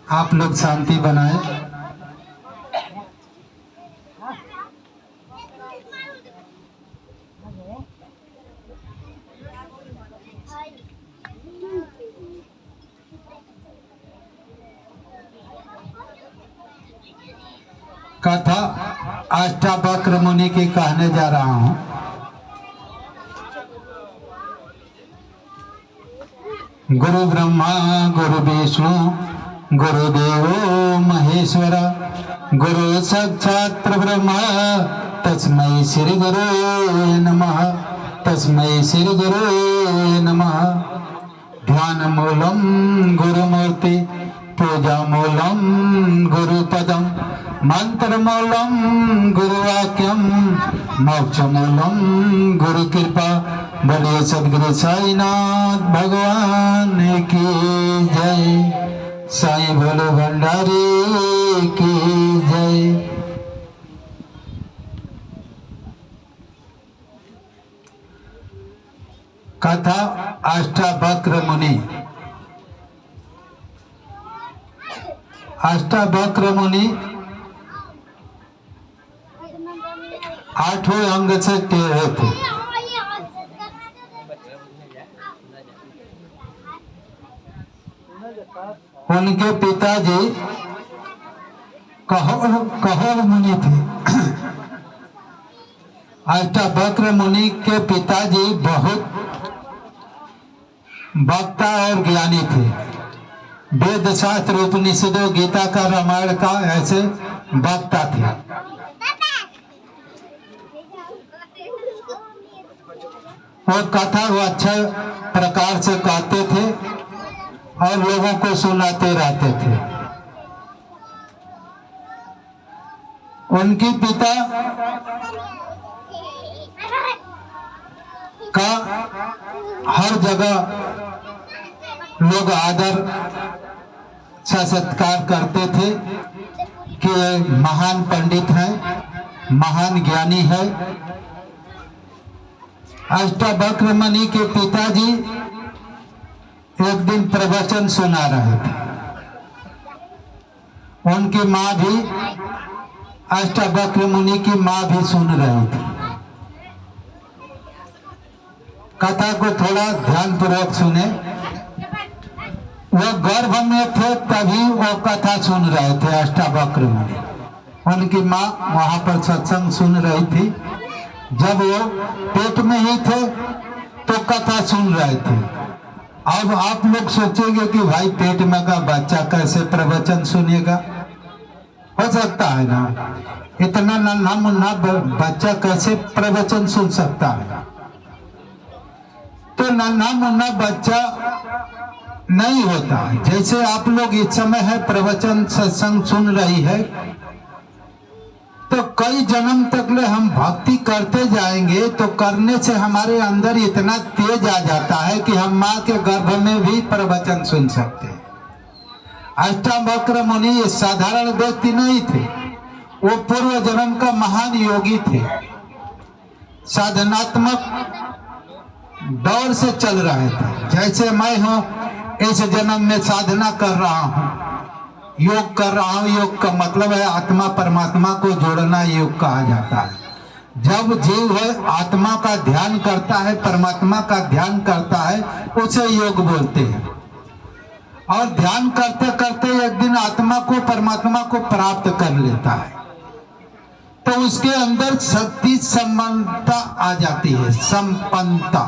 आप लोग शांति बनाए। कथा अष्टावक्र मुनि की कहने जा रहा हूं। गुरु ब्रह्मा गुरु विष्णु गुरुदेवो महेश्वर गुरु साक्षात् परब्रह्म तस्मै श्री गुरुवे नमः। तस्मै श्री गुरुवे नमः। ध्यान मूलम गुरुमूर्ति पूजा मूलम गुरुपदम मंत्र मूलम गुरुवाक्यम मोक्ष मूलम गुरु कृपा। बोलिए सदगुरु साईनाथ भगवान की जय। साईं भोले भंडारी की जय। कथा अष्टावक्र मुनि। अष्टावक्र मुनि 8 अंग से टेढ़े थे। उनके पिताजी कहोड़ मुनि थे। अष्टावक्र मुनि के पिताजी बहुत वक्ता और ज्ञानी थे। वेद शास्त्र उपनिषदों गीता का रामायण का ऐसे वक्ता थे। वो कथा वो अच्छे प्रकार से कहते थे और लोगों को सुनाते रहते थे। उनके पिता का हर जगह लोग आदर सत्कार करते थे कि महान पंडित है, महान ज्ञानी है। अष्टावक्र मुनि के पिताजी एक दिन प्रवचन सुना रहे थे। उनकी माँ भी, अष्टावक्र मुनि की माँ भी सुन रही थी। कथा को थोड़ा ध्यानपूर्वक सुने। वो गर्भ में थे तभी वो कथा सुन रहे थे अष्टावक्र मुनि। उनकी माँ वहां पर सत्संग सुन रही थी। जब वो पेट में ही थे तो कथा सुन रहे थे। अब आप लोग सोचेंगे कि भाई पेट में का बच्चा कैसे प्रवचन सुनेगा? हो सकता है ना, इतना नन्हा मुन्ना बच्चा कैसे प्रवचन सुन सकता है? तो नन्हा मुन्ना बच्चा नहीं होता। जैसे आप लोग इस समय है प्रवचन सत्संग सुन रही है, तो कई जन्म तक ले हम भक्ति करते जाएंगे तो करने से हमारे अंदर इतना तेज आ जाता है कि हम माँ के गर्भ में भी प्रवचन सुन सकते हैं। अष्टावक्र मुनि ये साधारण व्यक्ति नहीं थे। वो पूर्व जन्म का महान योगी थे। साधनात्मक दौर से चल रहे थे। जैसे मैं हूँ, इस जन्म में साधना कर रहा हूँ, योग कर रहा हूँ। योग का मतलब है आत्मा परमात्मा को जोड़ना, योग कहा जाता है। जब जीव है आत्मा का ध्यान करता है, परमात्मा का ध्यान करता है, उसे योग बोलते हैं। और ध्यान करते करते एक दिन आत्मा को परमात्मा को प्राप्त कर लेता है तो उसके अंदर शक्ति संपन्नता आ जाती है। संपन्नता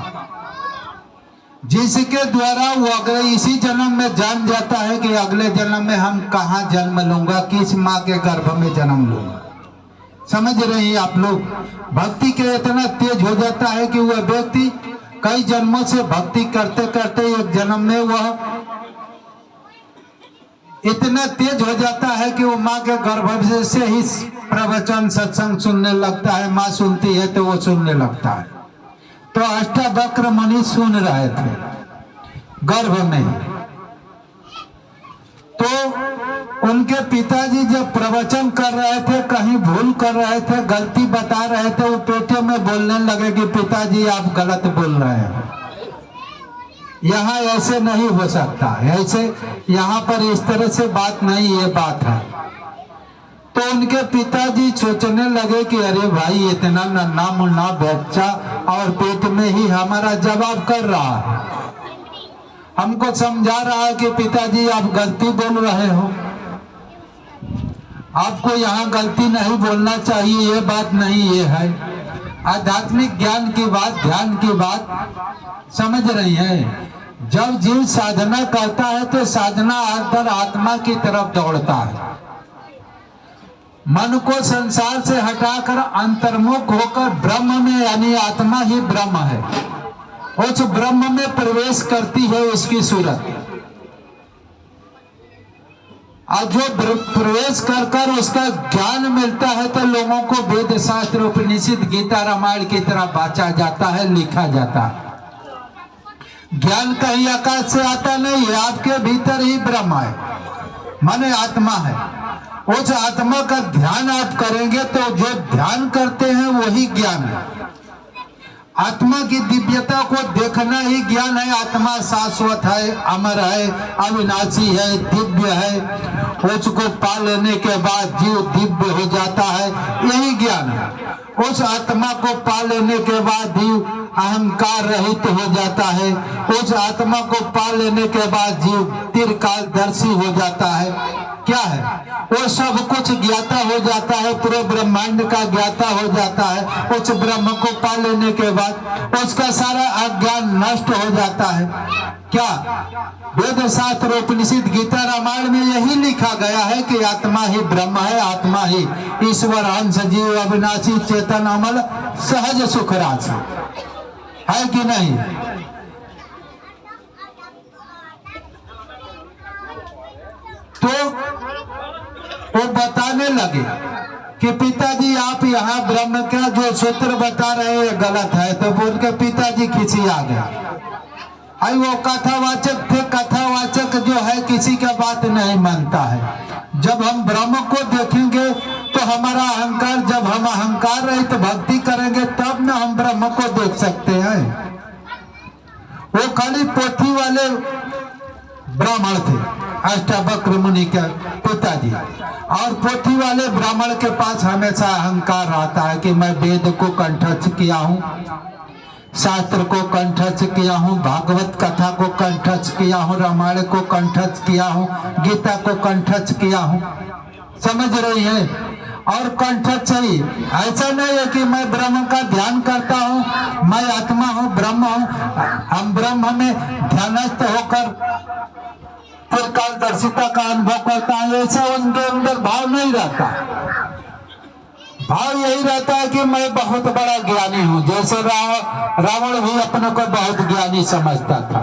जिसके द्वारा वो अगले इसी जन्म में जान जाता है कि अगले जन्म में हम कहाँ जन्म लूंगा, किस माँ के गर्भ में जन्म लूंगा। समझ रहे हैं आप लोग? भक्ति के इतना तेज हो जाता है कि वह व्यक्ति कई जन्मों से भक्ति करते करते एक जन्म में वह इतना तेज हो जाता है कि वो माँ के गर्भ से ही प्रवचन सत्संग सुनने लगता है। माँ सुनती है तो वो सुनने लगता है। तो अष्टावक्र मुनि सुन रहे थे गर्भ में। तो उनके पिताजी जब प्रवचन कर रहे थे, कहीं भूल कर रहे थे, गलती बता रहे थे, वो पेटे में बोलने लगे कि पिताजी आप गलत बोल रहे हैं। यहाँ ऐसे नहीं हो सकता, ऐसे यहाँ पर इस तरह से बात नहीं, ये बात है। तो उनके पिताजी सोचने लगे कि अरे भाई इतना नन्हा मुन्ना बच्चा और पेट में ही हमारा जवाब कर रहा है, हमको समझा रहा है कि पिताजी आप गलती बोल रहे हो, आपको यहाँ गलती नहीं बोलना चाहिए, ये बात नहीं, ये है आध्यात्मिक ज्ञान की बात, ध्यान की बात, समझ रही है। जब जीव साधना करता है तो साधना अंतर आत्मा की तरफ दौड़ता है, मन को संसार से हटाकर अंतर्मुख होकर ब्रह्म में, यानी आत्मा ही ब्रह्म है, उस ब्रह्म में प्रवेश करती है उसकी सूरत। और जो प्रवेश कर कर उसका ज्ञान मिलता है तो लोगों को वेद शास्त्र उपनिषद गीता रामायण की तरह बांटा जाता है, लिखा जाता है। ज्ञान कहीं आकाश से आता नहीं है, आपके भीतर ही ब्रह्म है, माने आत्मा है। उस आत्मा का ध्यान आप करेंगे तो जो ध्यान करते हैं वही ज्ञान है। आत्मा की दिव्यता को देखना ही ज्ञान है। आत्मा शाश्वत है, अमर है, अविनाशी है, दिव्य है। उसको पा लेने के बाद जीव दिव्य हो जाता है, यही ज्ञान है। उस आत्मा को पा लेने के बाद जीव अहंकार रहित हो जाता है। उस आत्मा को पा लेने के बाद जीव त्रिकालदर्शी हो जाता है। क्या है वो? सब कुछ ज्ञाता हो जाता है, पूरे ब्रह्मांड का ज्ञाता हो जाता है। उस ब्रह्म को पा लेने के बाद उसका सारा अज्ञान नष्ट हो जाता है। क्या वेद शास्त्र उपनिषद गीता रामायण में यही लिखा गया है कि आत्मा ही ब्रह्म है, आत्मा ही ईश्वर अंश जीव अविनाशी चेतन अमल सहज सुख राशि है कि नहीं? तो वो बताने लगे कि पिताजी आप यहाँ ब्रह्म का जो सूत्र बता रहे हैं गलत है। तो बोल के पिताजी खिसी आ गए। आई वो कथावाचक थे, कथावाचक जो है किसी का बात नहीं मानता है। जब हम ब्रह्म को देखेंगे तो हमारा अहंकार, जब हम अहंकार रहित भक्ति करेंगे तब न हम ब्रह्म को देख सकते हैं। वो खाली पोथी वाले ब्राह्मण थे, अष्टावक्र मुनि के पिताजी। और पोथी वाले ब्राह्मण के पास हमेशा अहंकार रहता है कि मैं वेद को कंठस्थ किया हूँ, शास्त्र को कंठस्थ किया हूँ, भागवत कथा को कंठस्थ किया हूँ, रामायण को कंठस्थ किया हूँ, गीता को कंठस्थ किया हूँ। समझ रही है? और कंठस्थ ही ऐसा नहीं है कि मैं ब्रह्म का ध्यान करता हूँ, मैं आत्मा हूँ, ब्रह्म हूँ। हम ब्रह्म में ध्यानस्थ होकर त्रिकालदर्शिता का अनुभव करता है, ऐसा उनके अंदर भाव नहीं रहता। भाव यही रहता है कि मैं बहुत बड़ा ज्ञानी हूँ। जैसे रावण भी अपने को बहुत ज्ञानी समझता था,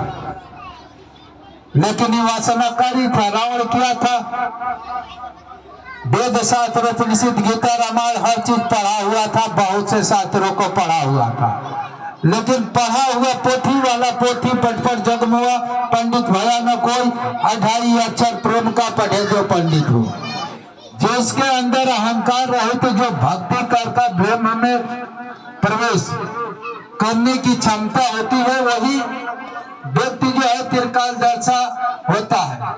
लेकिन ये वासनाकारी था। रावण क्या था? वेद शास्त्र उपनिषद गीता रामायण हर चीज पढ़ा हुआ था, बहुत से शास्त्रों को पढ़ा हुआ था, लेकिन पढ़ा हुआ पोथी वाला पोथी पट जगमुआ पंडित भया न कोई, 28 अक्षर प्रेम का पढ़े जो पंडित हो। जिसके अंदर अहंकार रहे तो जो भक्ति करता ब्रह्म में प्रवेश करने की क्षमता होती है, वही व्यक्ति जो है त्रिकालदर्शी होता है।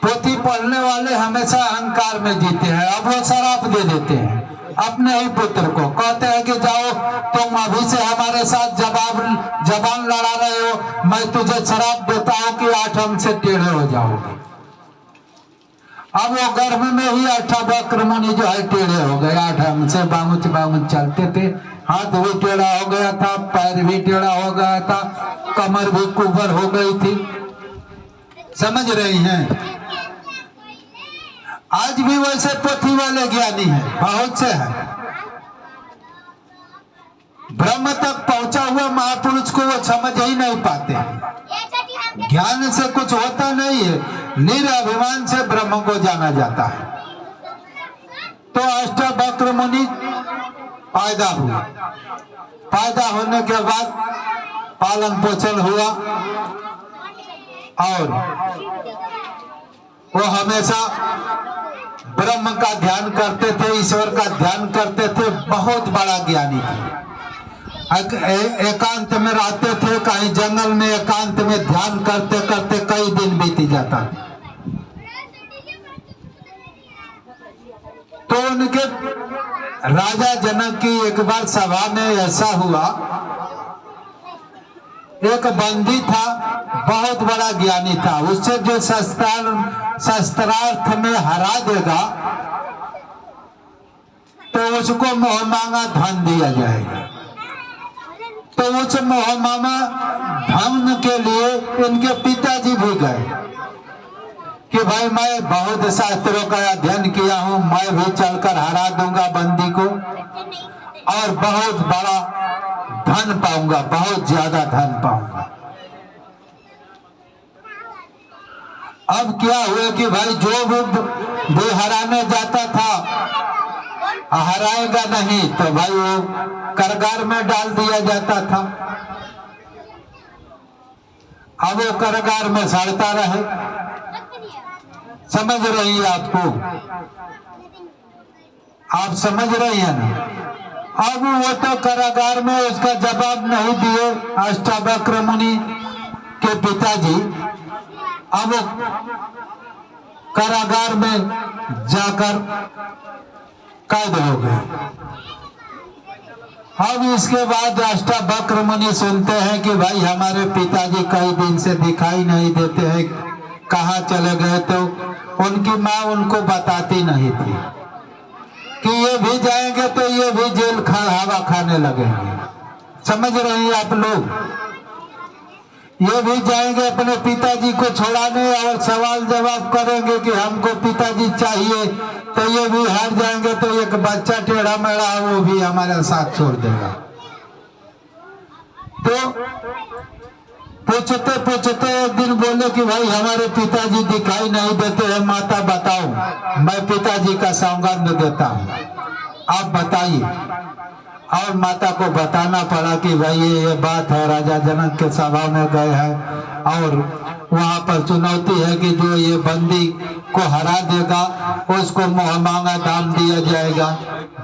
पोथी पढ़ने वाले हमेशा अहंकार में जीते हैं। अब वो शराब दे देते हैं अपने ही पुत्र को, कहते हैं कि जाओ तुम अभी से हमारे साथ जबान लड़ा रहे हो, मैं तुझे शराब देता हूं कि 8 हमसे टेढ़े हो जाओगे। अब वो गर्भ में ही अष्टावक्र मुनि जो है टेढ़े हो गए, 8 हमसे बामुच चलते थे, हाथ भी टेढ़ा हो गया था, पैर भी टेढ़ा हो गया था, कमर भी कुबर हो गई थी। समझ रही हैं? आज भी वैसे पोथी वाले ज्ञानी हैं, बहुत से हैं। ब्रह्म तक पहुंचा हुआ महापुरुष को वो समझ ही नहीं पाते। ज्ञान से कुछ होता नहीं है, निराभिमान से ब्रह्म को जाना जाता है। तो अष्टावक्र मुनि पैदा हुआ, पैदा होने के बाद पालन पोषण हुआ और वो हमेशा ब्रह्म का ध्यान करते थे, ईश्वर का ध्यान करते थे। बहुत बड़ा ज्ञानी थे। एकांत में रहते थे, कहीं जंगल में एकांत में ध्यान करते करते कई दिन बीत जाता। तो उनके राजा जनक की एक बार सभा में ऐसा हुआ, एक बंदी था, बहुत बड़ा ज्ञानी था, उससे जो शस्त्रार्थ में हरा देगा तो उसको मोहमांगा धन दिया जाएगा। तो उस मोहमांगा धन के लिए इनके पिताजी भी गए कि भाई मैं बहुत शास्त्रों का अध्ययन किया हूं, मैं भी चलकर हरा दूंगा बंदी को और बहुत बड़ा धन पाऊंगा, बहुत ज्यादा धन पाऊंगा। अब क्या हुआ कि भाई जो भी हराने जाता था हराएगा नहीं तो भाई वो कारागार में डाल दिया जाता था। अब वो कारागार में सड़ता रहे। समझ रही है आपको? आप समझ रही है ना? अब वो तो कारागार में उसका जवाब नहीं दिए अष्टावक्र मुनि के पिताजी। अब कारागार में जाकर कैद हो गए। अब इसके बाद अष्टावक्र मुनि सुनते हैं कि भाई हमारे पिताजी कई दिन से दिखाई नहीं देते हैं, कहाँ चले गए। तो उनकी माँ उनको बताती नहीं थी कि ये भी जाएंगे तो ये भी जेल हवा खाने लगेंगे। समझ रहे हैं आप लोग? ये भी जाएंगे अपने पिताजी को छुड़ाने और सवाल जवाब करेंगे कि हमको पिताजी चाहिए, तो ये भी हार जाएंगे तो एक बच्चा टेढ़ा मेढ़ा वो भी हमारे साथ छोड़ देगा। तो पूछते पूछते एक दिन बोले कि भाई हमारे पिताजी दिखाई नहीं देते हैं, माता बताओ, मैं पिताजी का सौगंध देता हूँ, आप बताइए। और माता को बताना पड़ा कि भाई ये बात है, राजा जनक के सभा में गए हैं और वहां पर चुनौती है कि जो ये बंदी को हरा देगा उसको मोहमांगा दाम दिया जाएगा,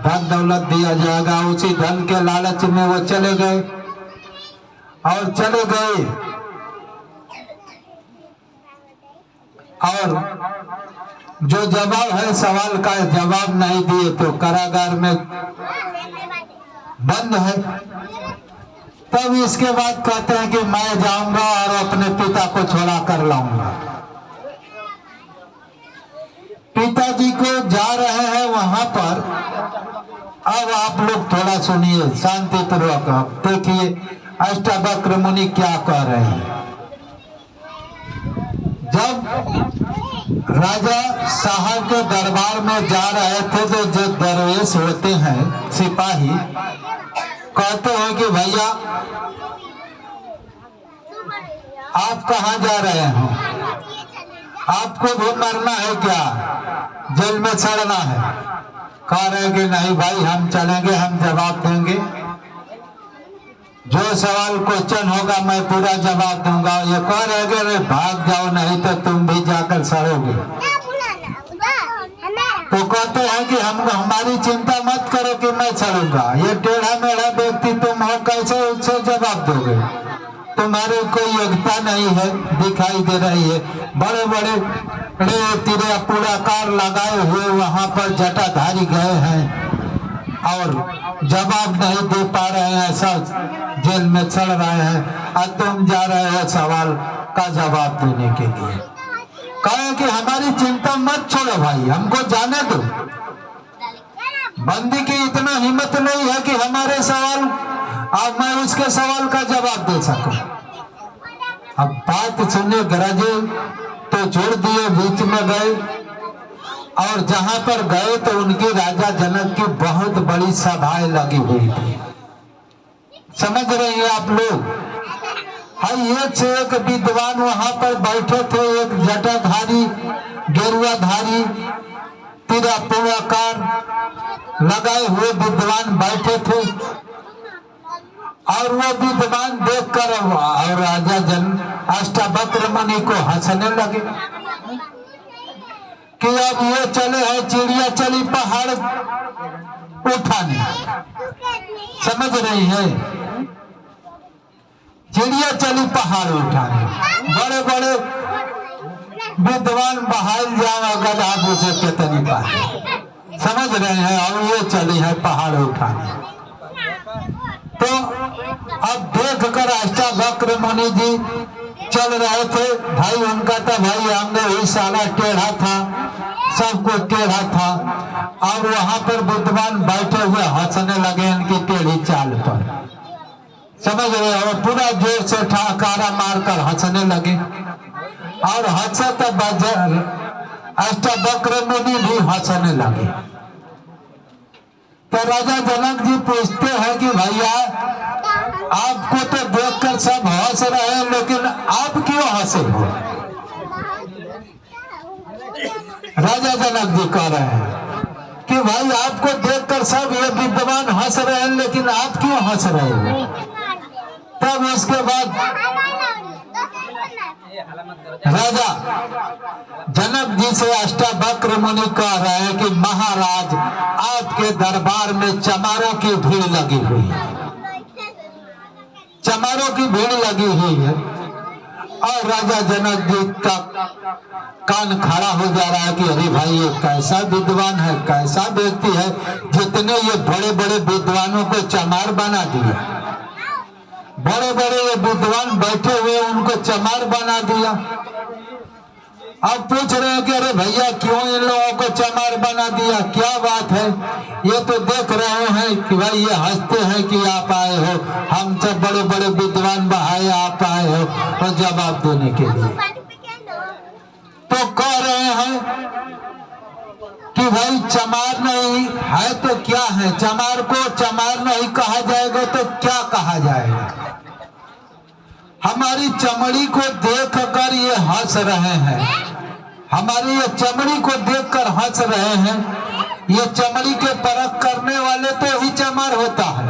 धन दौलत दिया जाएगा। उसी धन के लालच में वो चले गए और चले गए और जो जवाब है सवाल का जवाब नहीं दिए तो कारागार में बंद है। तब इसके बाद कहते हैं कि मैं जाऊंगा और अपने पिता को छोड़ा कर लाऊंगा। पिताजी को जा रहे हैं वहां पर। अब आप लोग थोड़ा सुनिए शांति पूर्वक, आप देखिए अष्टावक्र मुनि क्या कह रहे हैं। जब राजा साहब के दरबार में जा रहे थे तो जो दरवेश होते हैं सिपाही कहते हैं कि भैया आप कहाँ जा रहे हैं, आपको भी मरना है क्या, जेल में सड़ना है? कह रहे कि नहीं भाई हम चलेंगे, हम जवाब देंगे, जो सवाल क्वेश्चन होगा मैं पूरा जवाब दूंगा। ये कह रहे कि अरे भाग जाओ नहीं तो तुम भी जाकर सड़ोगे। तो कहते हैं कि हम हमारी चिंता मत करो कि मैं सड़ूंगा, ये टेढ़ा मेढ़ा व्यक्ति तुम हो, कैसे उससे जवाब दोगे? तुम्हारे कोई योग्यता नहीं है, दिखाई दे रही है। बड़े बड़े तिरे पुराकार लगाए हुए वहां पर जटाधारी गए हैं और जवाब नहीं दे पा रहे हैं, सब जेल में चढ़ रहे हैं और तुम जा रहे हो सवाल का जवाब देने के लिए। कहे कि हमारी चिंता मत छोड़ो भाई, हमको जाने दो। बंदी की इतना हिम्मत नहीं है कि हमारे सवाल अब मैं उसके सवाल का जवाब दे सकूं। अब बात सुनने गरजे तो छोड़ दिए, बीच में गए और जहां पर गए तो उनकी राजा जनक की बहुत बड़ी सभाएं लगी हुई थी। समझ रहे हैं आप लोग? एक से एक विद्वान वहां पर बैठे थे, एक जटाधारी गेरुआधारी तिरा पुराकार लगाए हुए विद्वान बैठे थे और वो विद्वान देखकर और राजा अष्टावक्र मुनि को हंसने लगे कि अब ये चले हैं चिड़िया चली पहाड़ उठाने। समझ रही है? चिड़िया चली पहाड़ उठाने, बड़े बड़े विद्वान बहाल जाओ गधा पूछे कितनी बात, समझ रहे हैं, और ये चली है पहाड़ उठाने। तो अब देख कर अष्टावक्र मुनि जी चल रहे थे, भाई उनका तो भाई हमने वही साला टेढ़ा था, सबको टेढ़ा था, और वहां पर विद्वान बैठे हुए हंसने लगे इनकी टेढ़ी चाल पर, समझ रहे हो, पूरा जोर से ठहाकारा मारकर हंसने लगे, और हंसे तो अष्टावक्र मुनि भी हंसने लगे। तो राजा जनक जी पूछते हैं कि भैया आपको तो देखकर सब हंस रहे हैं, लेकिन आप क्यों हंसे हो? राजा जनक जी कह रहे हैं कि भाई आपको देखकर सब ये विद्वान हंस रहे हैं, लेकिन आप क्यों हंस रहे हो? तब उसके बाद राजा जनक जी से अष्टावक्र मुनि कह रहे हैं कि महाराज आपके दरबार में चमारों की भीड़ लगी हुई है, चमारों की भीड़ लगी हुई है। और राजा जनक जी का कान खड़ा हो जा रहा है कि अरे भाई ये कैसा विद्वान है, कैसा व्यक्ति है, जितने ये बड़े बड़े विद्वानों को चमार बना दिया, बड़े बड़े ये विद्वान बैठे हुए उनको चमार बना दिया। अब पूछ रहे हैं कि अरे भैया क्यों इन लोगों को चमार बना दिया, क्या बात है? ये तो देख रहे हैं कि भाई ये हंसते हैं कि आप आए हो, हम सब बड़े बड़े विद्वान बहाए आप आए हो और जवाब देने के लिए। तो कह रहे हैं कि भाई चमार नहीं है तो क्या है, चमार को चमार नहीं कहा जाएगा तो क्या कहा जाएगा? हमारी चमड़ी को देखकर ये हंस रहे हैं, हमारी ये चमड़ी को देखकर हंस रहे हैं। ये चमड़ी के परख करने वाले तो ही चमार होता है।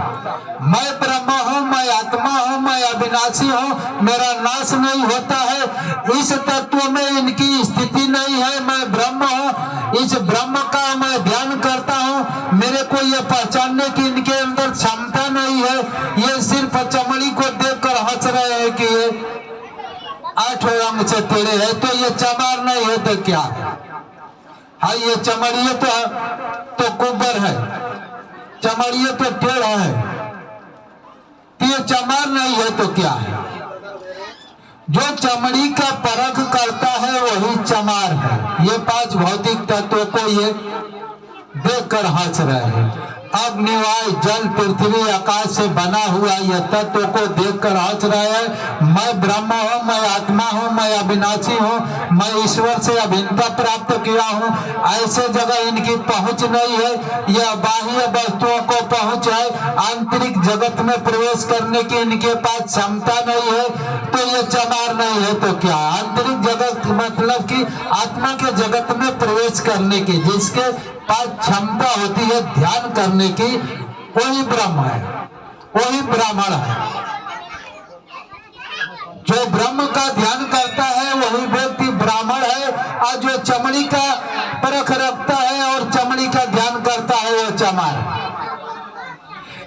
मैं ब्रह्म हूँ, मैं आत्मा हूँ, मैं अविनाशी हूँ, मेरा नाश नहीं होता है, इस तत्व में इनकी स्थिति नहीं है, मैं ब्रह्म हूँ, इस ब्रह्म का मैं ध्यान करता हूँ, मेरे को ये पहचानने की इनके अंदर क्षमता नहीं है। ये सिर्फ चमड़ी को देखकर हंस रहे हैं कि ये 8 अंग से टेढ़े है, तो ये चमार नहीं है तो क्या है? हाँ ये चमड़िए तो कुब्बर है, चमड़िए तो टेढ़ा है, तो ये चमार नहीं है तो क्या है? जो चमड़ी का परख करता है वही चमार है। ये 5 भौतिक तत्वों को ये देखकर हंस रहे हैं। अग्नि वायु जल पृथ्वी आकाश से बना हुआ यह तत्व को देखकर हंस रहे हैं। मैं ब्रह्म हूँ, मैं आत्मा हूँ, मैं अविनाशी हूँ, मैं ईश्वर से अभिन्नता प्राप्त किया हूँ। ऐसे जगह इनकी पहुँच नहीं है, यह बाह्य वस्तुओं को पहुँच है, आंतरिक जगत में प्रवेश करने की इनके पास क्षमता नहीं है, तो ये चमार नहीं है तो क्या? आंतरिक जगत मतलब कि आत्मा के जगत में प्रवेश करने की जिसके पास क्षमता होती है ध्यान करने की, वही ब्रह्म है, वही ब्राह्मण है। जो ब्रह्म का ध्यान करता है वही व्यक्ति ब्राह्मण है, और जो चमड़ी का परख रखता है और चमड़ी का ध्यान करता है वो चमार।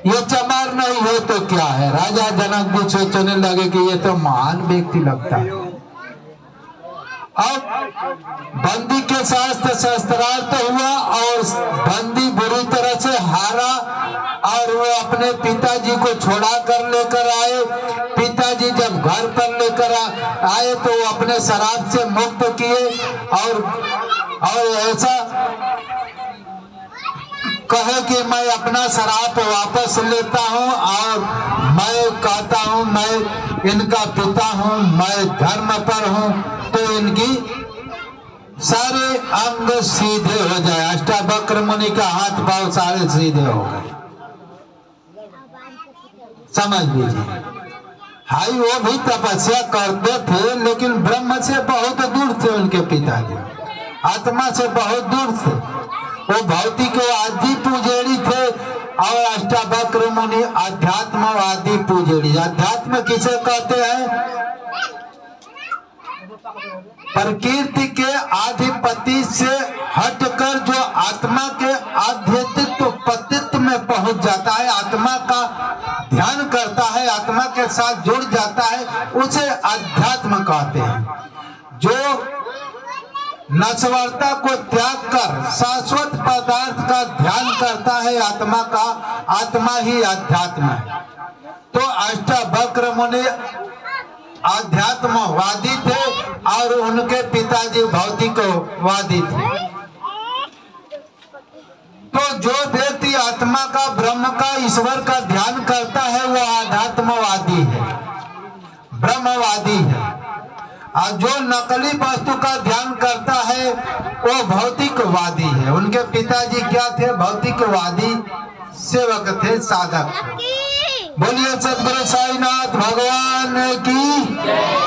ये चमार नहीं है तो क्या है? राजा जनक भी सोचने लगे कि ये तो महान व्यक्ति लगता है। अब बंदी के साथ शस्त्रार्थ हुआ और बंदी बुरी तरह से हारा, और वो अपने पिताजी को छोड़ा कर लेकर आए। पिताजी जब घर पर लेकर आए तो वो अपने शराब से मुक्त किए, और ऐसा कहे कि मैं अपना शराब वापस लेता हूँ, और मैं कहता हूँ मैं इनका पिता हूँ, मैं धर्म पर हूँ, तो इनकी सारे अंग सीधे हो जाए। अष्टावक्र मुनि का हाथ पांव सारे सीधे हो गए, समझ लीजिए। हाई वो भी तपस्या करते थे, लेकिन ब्रह्म से बहुत दूर थे उनके पिताजी, आत्मा से बहुत दूर थे। वो भौतिकवादी पुजेरी थे, और अष्टावक्र मुनि अध्यात्मवादी पुजेरी। अध्यात्म किसे कहते हैं? प्रकृति के आधिपति से हटकर जो आत्मा के आध्यात्मिक पतित्व में पहुंच जाता है, आत्मा का ध्यान करता है, आत्मा के साथ जुड़ जाता है, उसे अध्यात्म कहते हैं। जो नश्वरता को त्याग कर शाश्वत पदार्थ का ध्यान करता है आत्मा का, आत्मा ही अध्यात्म है। तो अष्टावक्र मुनि अध्यात्मवादी थे और उनके पिताजी भौतिकवादी थे। तो जो व्यक्ति आत्मा का, ब्रह्म का, ईश्वर का ध्यान करता है वो आध्यात्मवादी है, ब्रह्मवादी है। और जो नकली वस्तु का ध्यान करता है वो भौतिकवादी है। उनके पिताजी क्या थे? भौतिकवादी सेवक थे, साधक थे। बोलिए सद्गुरु साईनाथ भगवान की।